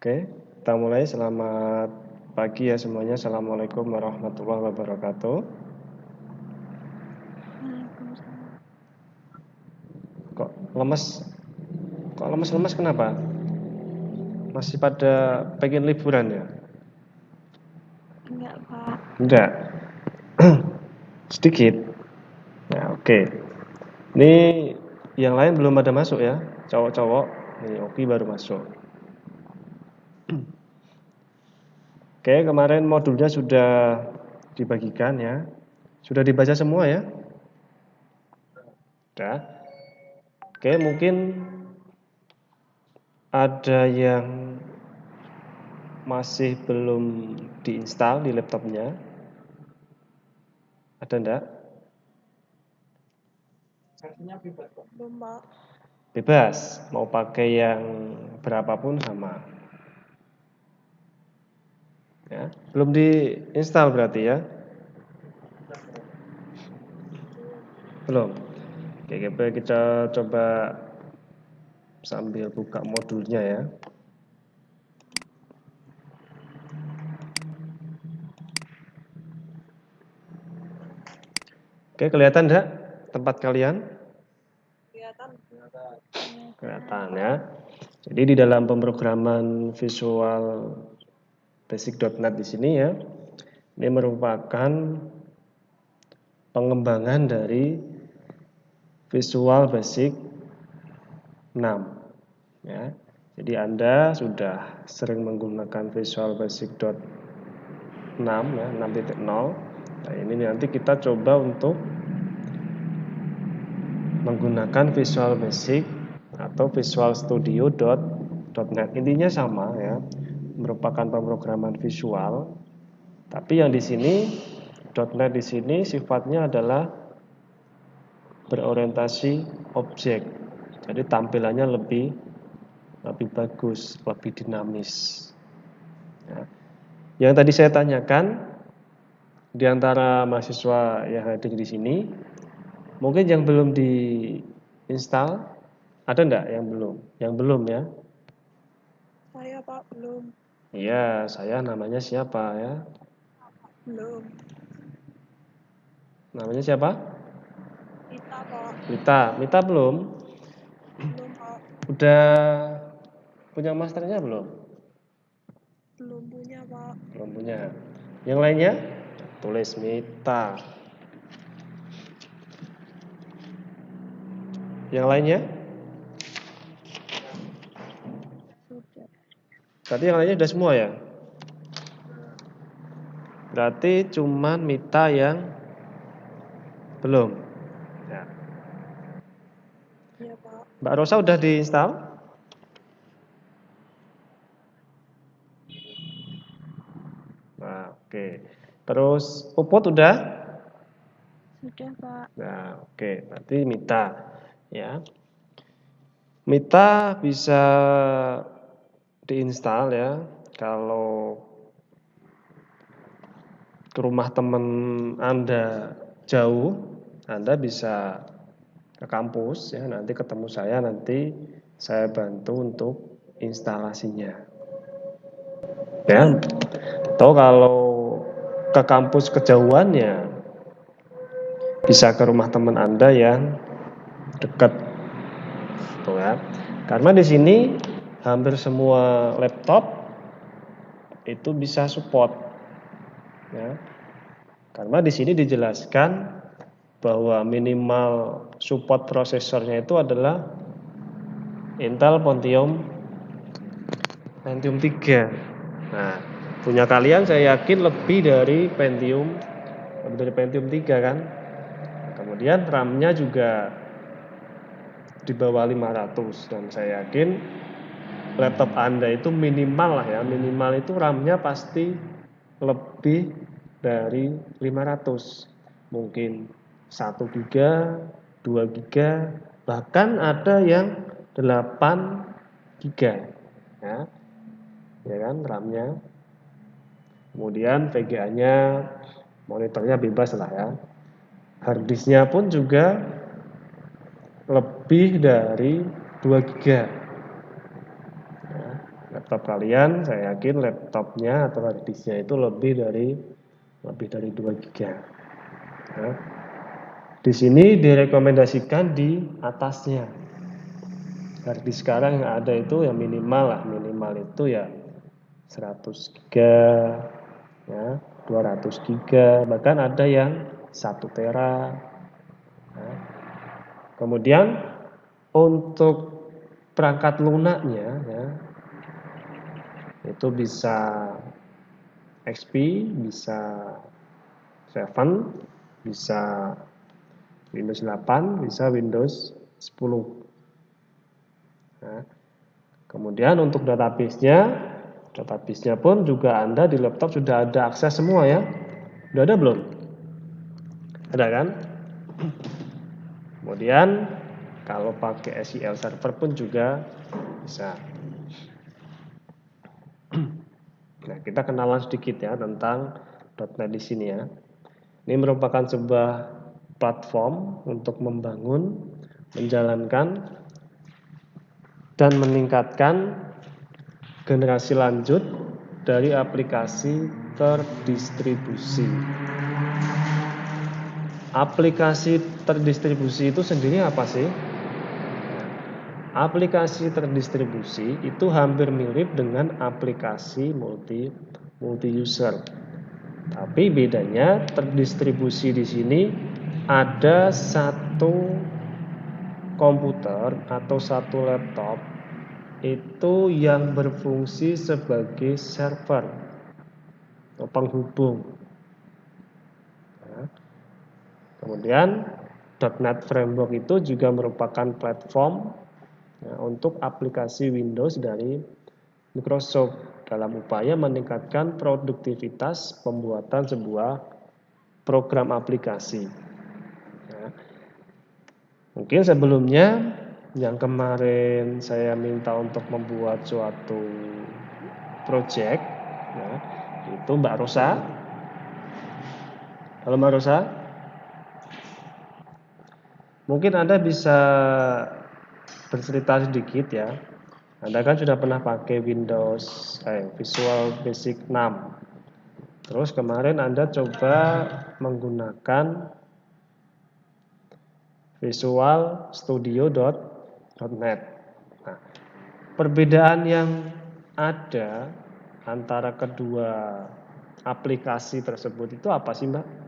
Oke, kita mulai. Selamat pagi ya semuanya. Assalamualaikum warahmatullahi wabarakatuh. Waalaikumsalam. Kok lemes? Kok lemes-lemes kenapa? Masih pada pengen liburan ya? Enggak, Pak. Enggak. Sedikit. Ya, oke. Ini yang lain belum ada masuk ya, cowok-cowok. Nih, Oki baru masuk. Oke, kemarin modulnya sudah dibagikan ya. Sudah dibaca semua ya? Sudah. Oke, mungkin ada yang masih belum diinstal di laptopnya. Ada enggak? Belum, Pak. Bebas, mau pakai yang berapapun sama. Ya, belum diinstal berarti ya? Belum. Oke, kita coba sambil buka modulnya ya. Oke, kelihatan enggak tempat kalian? Kelihatan. Kelihatan ya. Jadi di dalam pemrograman Visual Basic.NET di sini ya, ini merupakan pengembangan dari Visual Basic 6 ya. Jadi Anda sudah sering menggunakan Visual Basic 6 ya, 6.0. Nah, ini nanti kita coba untuk menggunakan Visual Basic atau Visual Studio .NET. Intinya sama ya, merupakan pemrograman visual. Tapi yang di sini .NET di sini sifatnya adalah berorientasi objek. Jadi tampilannya lebih bagus, lebih dinamis. Ya. Yang tadi saya tanyakan di antara mahasiswa yang hadir di sini, mungkin yang belum diinstal ada enggak yang belum? Yang belum ya? Saya, Pak, belum. Iya, saya namanya siapa ya? Belum. Namanya siapa? Mita, Pak. Mita belum? Belum, Pak. Udah punya masternya belum? Belum punya, Pak. Belum punya. Yang lainnya? Tulis Mita. Yang lainnya? Sudah. Berarti yang lainnya sudah semua ya? Berarti cuman Mita yang belum. Ya. Iya, Pak. Mbak Rosa udah diinstal? Nah, oke. Terus Puput udah? Sudah, Pak. Nah, oke. Berarti Mita ya. Mita bisa diinstal ya. Kalau ke rumah teman Anda jauh, Anda bisa ke kampus ya, nanti ketemu saya, nanti saya bantu untuk instalasinya. Ya. Atau kalau ke kampus kejauhannya bisa ke rumah teman Anda yang dekat. Tuh ya. Karena di sini hampir semua laptop itu bisa support. Ya. Karena di sini dijelaskan bahwa minimal support prosesornya itu adalah Intel Pentium 3. Nah, punya kalian saya yakin lebih dari Pentium 3 kan. Kemudian RAM-nya juga di bawah 500 dan saya yakin laptop Anda itu minimal lah ya, minimal itu RAM-nya pasti lebih dari 500. Mungkin 1 GB, 2 GB, bahkan ada yang 8 GB. Ya. Ya kan RAM-nya. Kemudian VGA-nya, monitornya bebas lah ya. Hard disk-nya pun juga lebih dari 2 GB. Ya, laptop kalian, saya yakin laptopnya atau hard disknya itu lebih dari 2 GB. Ya. Di sini direkomendasikan di atasnya. Hard disk sekarang yang ada itu yang minimal itu ya 100 GB, ya, 200 GB, bahkan ada yang 1 tera. Ya. Kemudian untuk perangkat lunaknya, ya, itu bisa XP, bisa 7, bisa Windows 8, bisa Windows 10. Nah, kemudian untuk database-nya pun juga Anda di laptop sudah ada akses semua ya. Sudah ada belum? Ada kan? Kemudian kalau pakai SQL Server pun juga bisa. Nah, kita kenalan sedikit ya tentang .NET di sini ya. Ini merupakan sebuah platform untuk membangun, menjalankan, dan meningkatkan generasi lanjut dari aplikasi terdistribusi. Aplikasi terdistribusi itu sendiri apa sih? Aplikasi terdistribusi itu hampir mirip dengan aplikasi multi user. Tapi bedanya terdistribusi di sini ada satu komputer atau satu laptop itu yang berfungsi sebagai server atau penghubung. Nah, kemudian .NET Framework itu juga merupakan platform ya, untuk aplikasi Windows dari Microsoft dalam upaya meningkatkan produktivitas pembuatan sebuah program aplikasi. Ya. Mungkin sebelumnya yang kemarin saya minta untuk membuat suatu project, ya, itu Mbak Rosa. Halo Mbak Rosa. Mungkin Anda bisa bercerita sedikit ya. Anda kan sudah pernah pakai Visual Basic 6. Terus kemarin Anda coba menggunakan Visual Studio.NET. Nah, perbedaan yang ada antara kedua aplikasi tersebut itu apa sih, Mbak?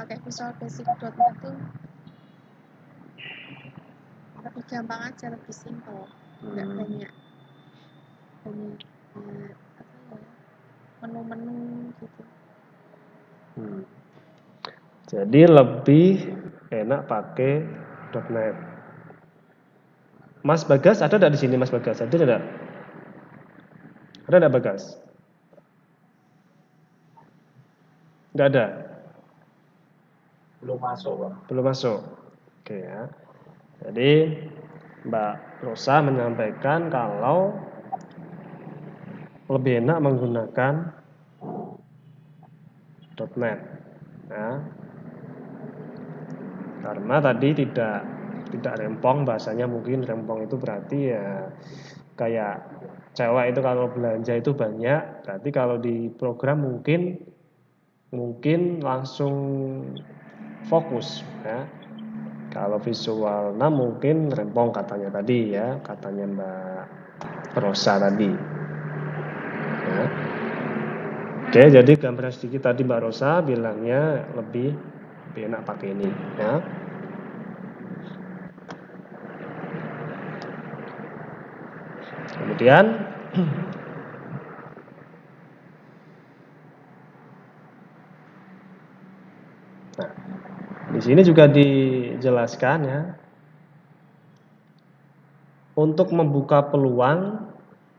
Pakai Visual Basic.NET tuh lebih gampang aja, lebih simpel, nggak banyak menu-menu gitu. Jadi lebih enak pakai .NET. Mas Bagas ada enggak di sini, Mas Bagas? Ada enggak? Ada enggak Bagas? Enggak ada. Belum masuk, Pak. Belum masuk. Oke ya. Jadi Mbak Rosa menyampaikan kalau lebih enak menggunakan .NET. Nah, karena tadi tidak rempong, bahasanya mungkin rempong itu berarti ya kayak cewek itu kalau belanja itu banyak, berarti kalau di program mungkin langsung fokus ya. Kalau visual 6 mungkin rempong katanya tadi ya, katanya Mbak Rosa tadi. Ya. Oke, jadi gambaran sedikit tadi Mbak Rosa bilangnya lebih enak pakai ini ya. Kemudian nah, di sini juga dijelaskan ya, untuk membuka peluang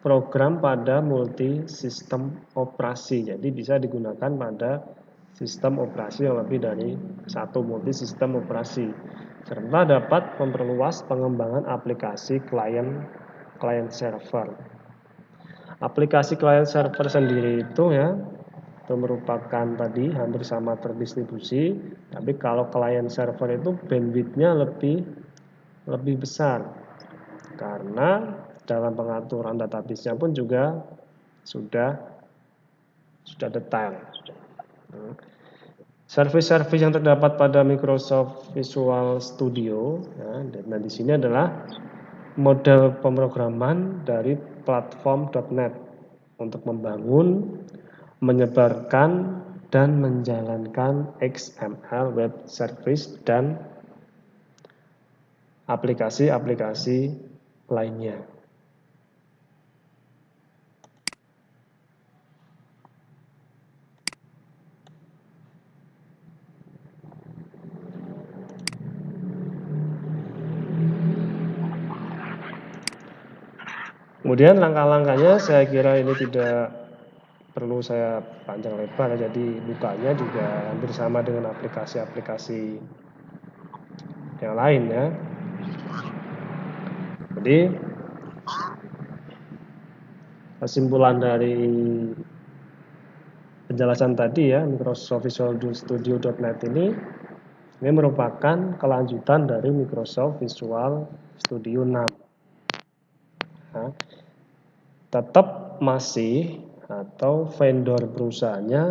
program pada multi sistem operasi. Jadi bisa digunakan pada sistem operasi yang lebih dari satu, multi sistem operasi, serta dapat memperluas pengembangan aplikasi client server. Aplikasi client server sendiri itu itu merupakan tadi hampir sama terdistribusi, tapi kalau client server itu bandwidth-nya lebih besar karena dalam pengaturan database-nya pun juga sudah detail. Service-service yang terdapat pada Microsoft Visual Studio, dan di sini adalah model pemrograman dari platform .NET untuk membangun, menyebarkan, dan menjalankan XML web service dan aplikasi-aplikasi lainnya. Kemudian langkah-langkahnya saya kira ini tidak perlu saya panjang lebar, jadi bukanya juga hampir sama dengan aplikasi-aplikasi yang lain ya. Jadi kesimpulan dari penjelasan tadi ya, Microsoft Visual Studio.NET ini merupakan kelanjutan dari Microsoft Visual Studio 6. Tetap masih atau vendor perusahaannya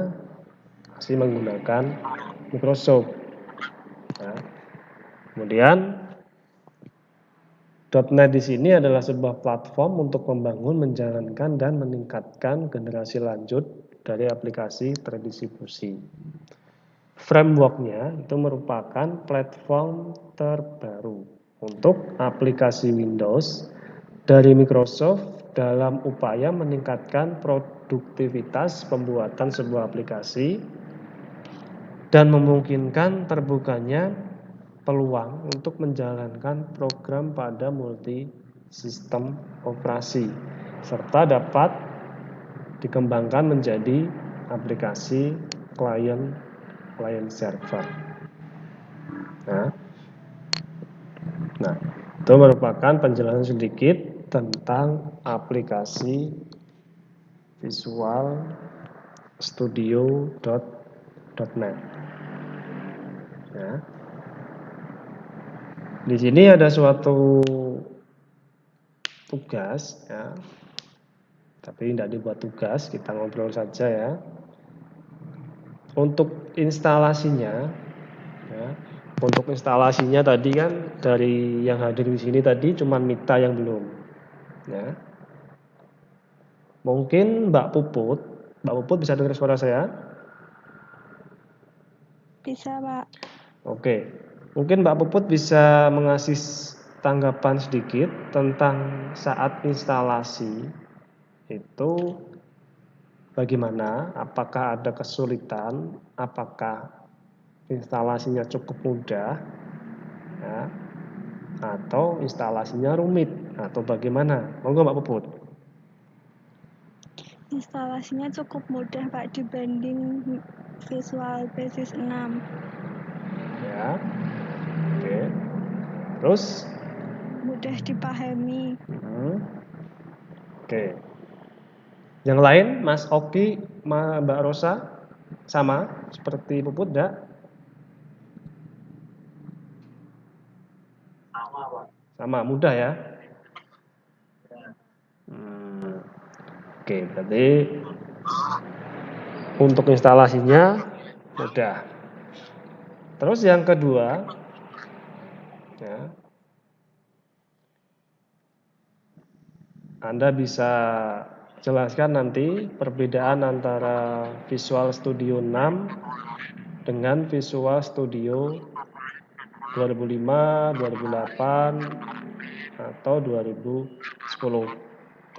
masih menggunakan Microsoft. Kemudian .NET di sini adalah sebuah platform untuk membangun, menjalankan, dan meningkatkan generasi lanjut dari aplikasi terdistribusi. Framework-nya itu merupakan platform terbaru untuk aplikasi Windows dari Microsoft dalam upaya meningkatkan produktivitas pembuatan sebuah aplikasi dan memungkinkan terbukanya peluang untuk menjalankan program pada multi sistem operasi serta dapat dikembangkan menjadi aplikasi client server. Nah, itu merupakan penjelasan sedikit tentang aplikasi Visual Studio.NET. Di sini ada suatu tugas ya, tapi tidak dibuat tugas, kita ngobrol saja ya. Untuk instalasinya, tadi kan dari yang hadir di sini tadi cuma Mita yang belum. Ya. Mungkin Mbak Puput bisa dengar suara saya? Bisa, Pak. Oke, mungkin Mbak Puput bisa mengasih tanggapan sedikit tentang saat instalasi itu bagaimana, apakah ada kesulitan, apakah instalasinya cukup mudah, ya, atau instalasinya rumit, atau bagaimana? Monggo Mbak Puput. Instalasinya cukup mudah Pak dibanding Visual Basic 6. Ya, oke. Terus? Mudah dipahami. Oke. Yang lain, Mas Oki, Mbak Rosa, sama seperti Puput, enggak? Sama, Pak. Sama, mudah ya? Oke, berarti untuk instalasinya mudah. Terus yang kedua, ya, Anda bisa jelaskan nanti perbedaan antara Visual Studio 6 dengan Visual Studio 2005, 2008, atau 2010.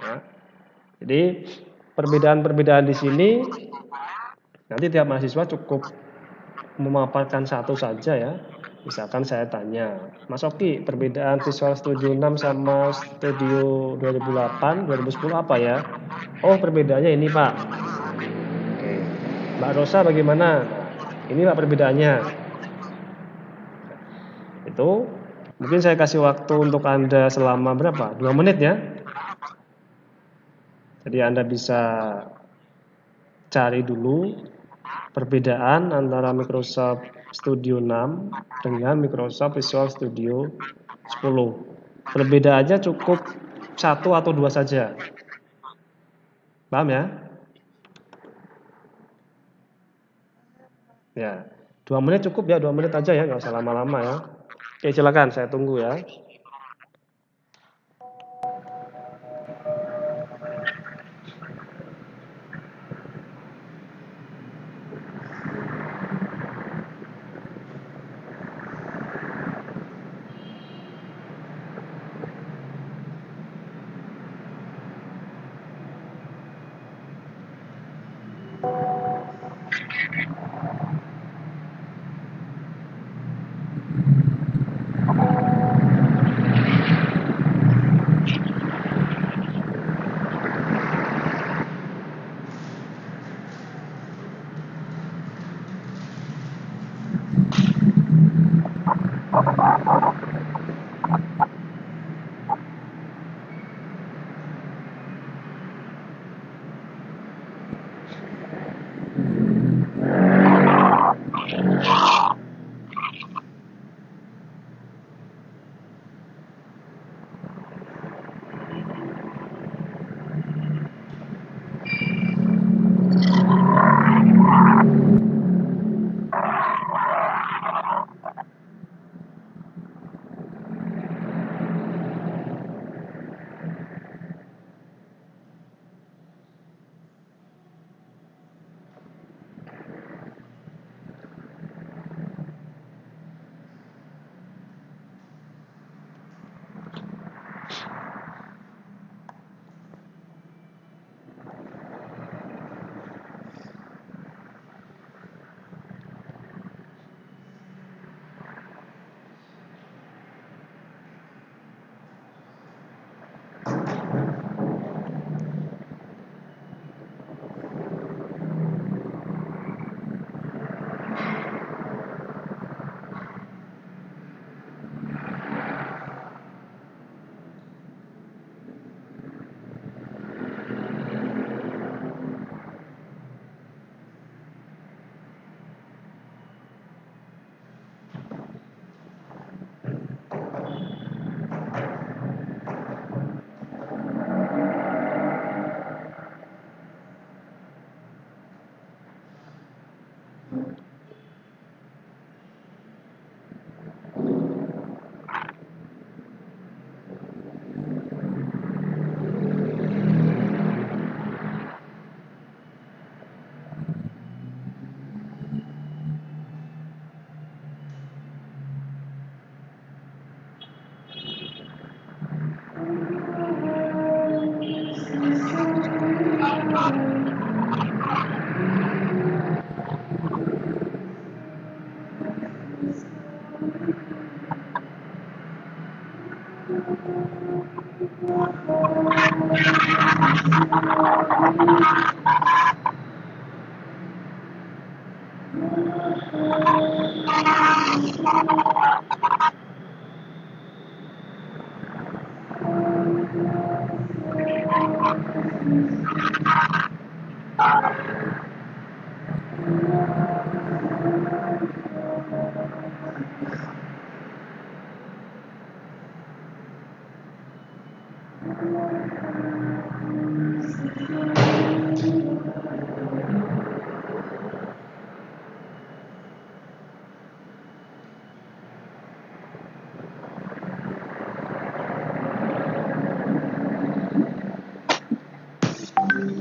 Ya. Jadi perbedaan-perbedaan di sini nanti tiap mahasiswa cukup memaparkan satu saja ya. Misalkan saya tanya, Mas Oki, perbedaan Visual Studio 6 sama Studio 2008, 2010 apa ya? Oh, perbedaannya ini, Pak. Oke. Mbak Rosa bagaimana? Inilah perbedaannya. Itu mungkin saya kasih waktu untuk Anda selama berapa? 2 menit ya. Jadi Anda bisa cari dulu perbedaan antara Microsoft Studio 6 dengan Microsoft Visual Studio 10. Perbedaannya cukup 1 atau 2 saja. Paham ya? Ya, 2 menit cukup ya, 2 menit aja ya, nggak usah lama-lama ya. Oke, silakan, saya tunggu ya.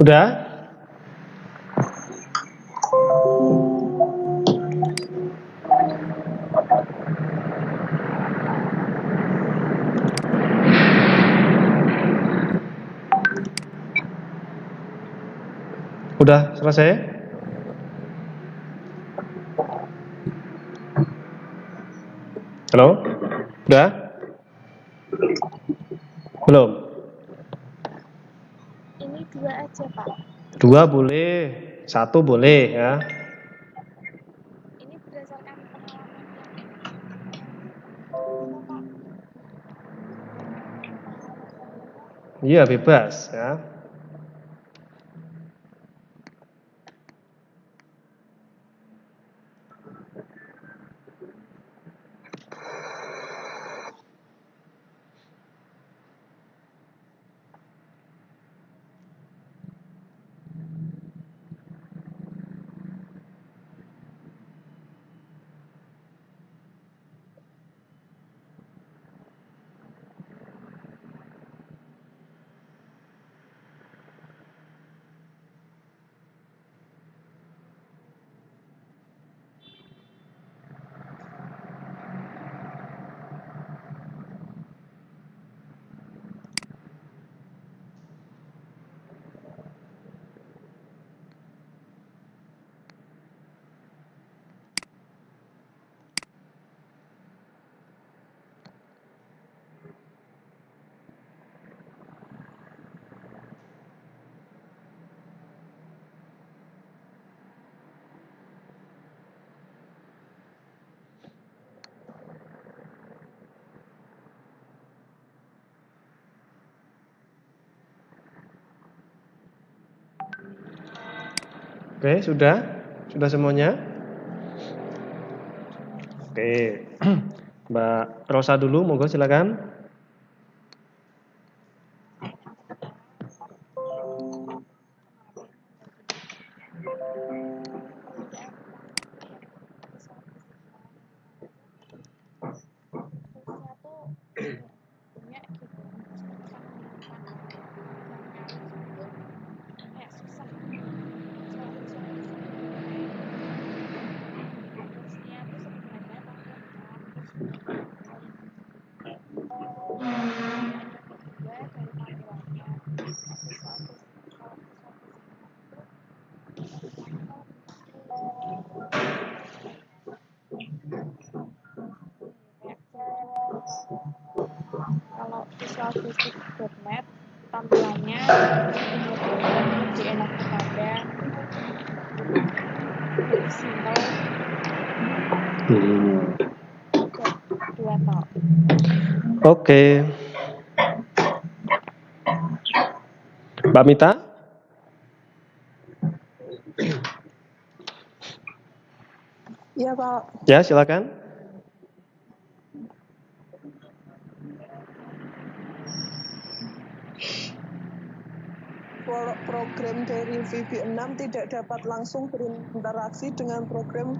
Udah? Udah selesai? Halo? Udah? Belum? Ini 2 aja, Pak. 2 boleh, 1 boleh ya. Iya, bebas ya. Oke, sudah? Sudah semuanya? Oke. Mbak Rosa dulu, monggo silakan. Kalau visualbasic.net tampilannya lebih enak kepada lebih simple dua tok. Oke. Mbak Mita? Iya, Pak. Ya, silakan. Program dari VB6 tidak dapat langsung berinteraksi dengan program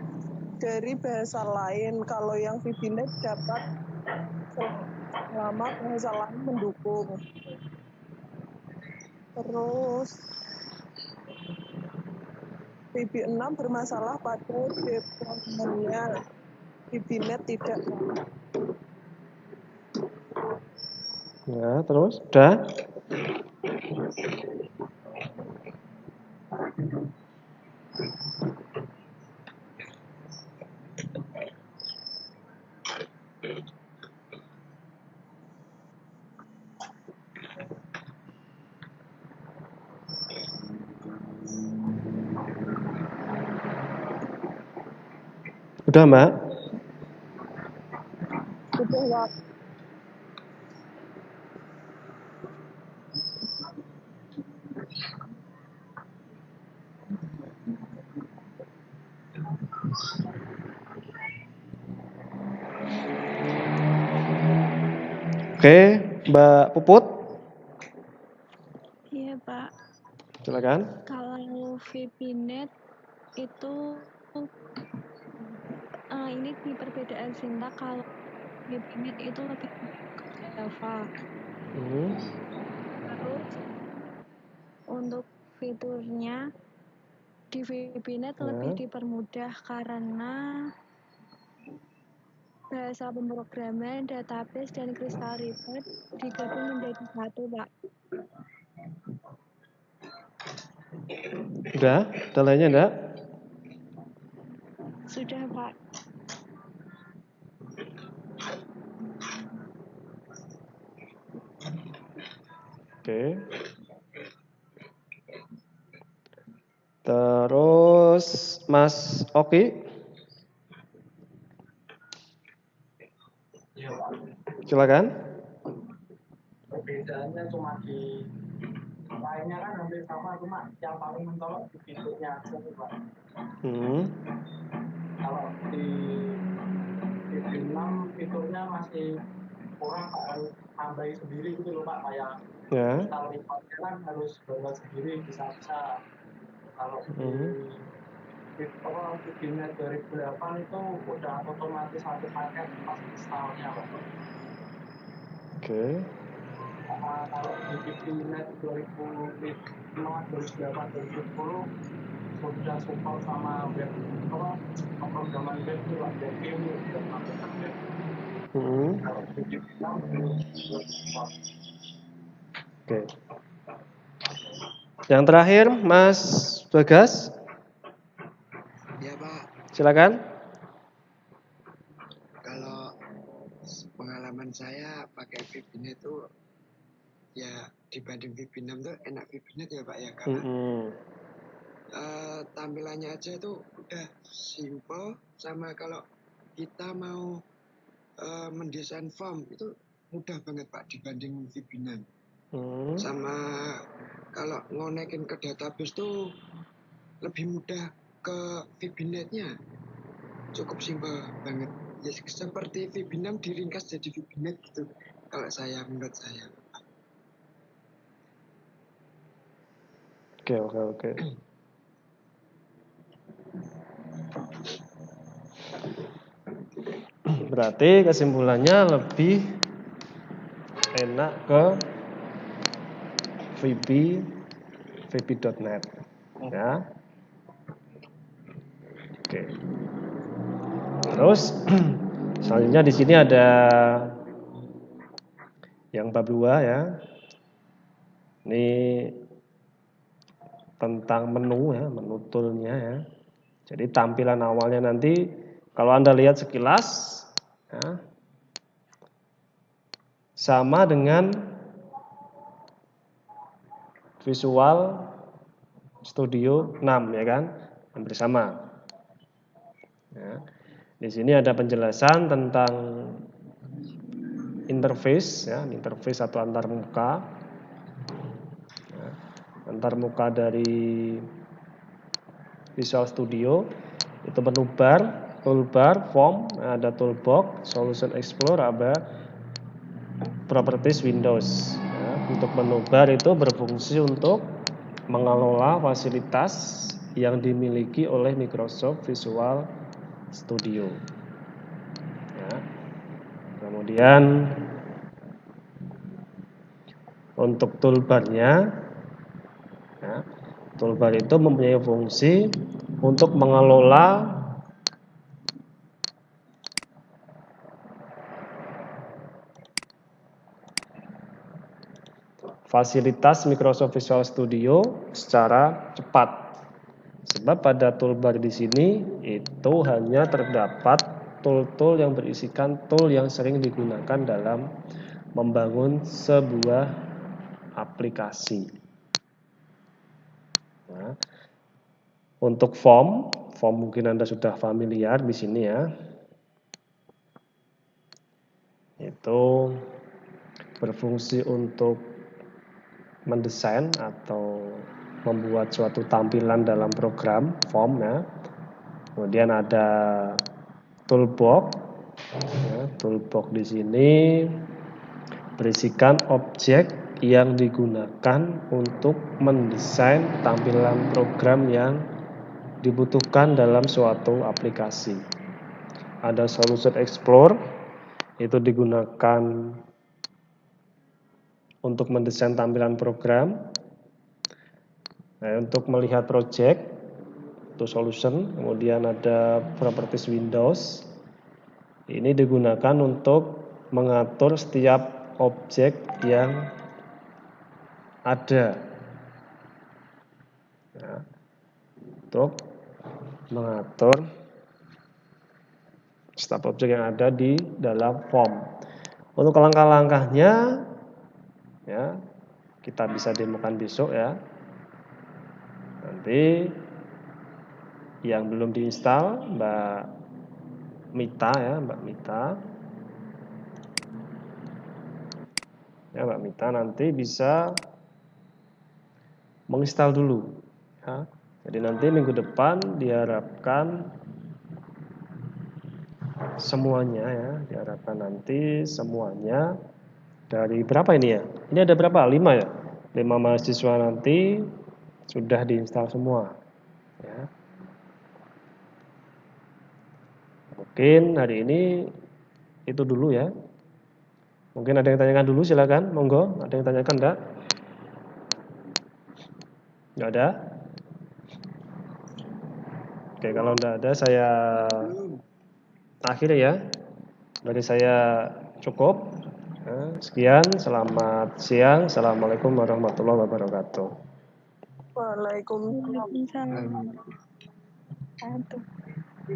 dari bahasa lain. Kalau yang VBNet dapat selama bahasa lain mendukung. Terus VB6 bermasalah pada deployment-nya. VBNet tidak. Ya, terus udah? Udah, Mbak? Sudah, Pak. Oke, Mbak Puput, Iya, Pak. silakan. Kalau VBNet itu ini di perbedaan sintak. Kalau VBNet itu lebih ke Java. Terus untuk fiturnya di VBNet lebih dipermudah karena bahasa pemrograman, database, dan Crystal River digabung menjadi satu, Pak. Udah? Ada lainnya enggak? Sudah, Pak. Oke. Terus Mas Oki, silakan. perbedaannya cuma di lainnya kan hampir sama, cuma yang paling mencolok di fiturnya aja tuh Pak. Kalau di VB6 fiturnya masih kurang, Pak, harus tambahin sendiri gitu loh Pak, kayak install reportnya kan harus download sendiri bisa-bisa. Kalau di VB-Net 2008 itu udah otomatis satu paket pas installnya Pak. Kalau di VB-Net 2005, 2008, 2010 sudah support sama web pemrograman web itu Pak, web view dan aplikasi web. Kalau di VB6 belum support. Oke. Yang terakhir, Mas Bagas. Ya Pak. Silakan. Kalau pengalaman saya pakai VB-Net itu ya dibanding VB6 tuh enak VB-Net ya Pak ya, karena tampilannya aja itu udah simple, sama kalau kita mau mendesain form itu mudah banget Pak dibanding VB6. Sama kalau ngonekin ke database tuh lebih mudah ke VB-Net-nya, cukup simpel banget ya, seperti VB6 diringkas jadi VB-Net gitu kalau menurut saya. Oke. Berarti kesimpulannya lebih enak ke VB.NET ya. Oke. Terus selanjutnya di sini ada yang bab 2 ya. Ini tentang menu ya, menu toolnya ya. Jadi tampilan awalnya nanti kalau Anda lihat sekilas ya, sama dengan Visual Studio 6 ya kan, hampir sama. Ya. Di sini ada penjelasan tentang interface ya, interface atau antarmuka. Ya, antarmuka dari Visual Studio itu menu bar, toolbar, form, ada toolbox, solution explorer, ada properties Windows. Ya, untuk menu bar itu berfungsi untuk mengelola fasilitas yang dimiliki oleh Microsoft Visual Studio. Ya. Kemudian untuk toolbarnya, ya, toolbar itu mempunyai fungsi untuk mengelola fasilitas Microsoft Visual Studio secara cepat. Sebab pada toolbar di sini itu hanya terdapat tool-tool yang berisikan tool yang sering digunakan dalam membangun sebuah aplikasi. Nah, untuk form mungkin Anda sudah familiar di sini ya. Itu berfungsi untuk mendesain atau membuat suatu tampilan dalam program form ya. Kemudian ada toolbox. Ya, toolbox di sini berisikan objek yang digunakan untuk mendesain tampilan program yang dibutuhkan dalam suatu aplikasi. Ada solution explorer, itu digunakan untuk mendesain tampilan program. Nah, untuk melihat project itu solution. Kemudian ada properties Windows, ini digunakan untuk mengatur setiap objek yang ada ya, untuk mengatur setiap objek yang ada di dalam form. Untuk langkah-langkahnya ya, kita bisa demokan besok ya. Nanti yang belum diinstal Mbak Mita ya, Mbak Mita. ya Mbak Mita nanti bisa menginstal dulu ya. Jadi nanti minggu depan diharapkan semuanya ya, diharapkan nanti semuanya dari berapa ini ya? Ini ada berapa? 5 ya? 5 mahasiswa nanti sudah diinstal semua ya. Mungkin hari ini itu dulu ya. Mungkin ada yang tanyakan dulu, silakan, monggo. Ada yang tanyakan enggak? Enggak ada? Oke, kalau enggak ada saya akhir ya. Dari saya cukup. Sekian, selamat siang. Assalamualaikum warahmatullahi wabarakatuh. Waalaikumsalam. Waalaikumsalam.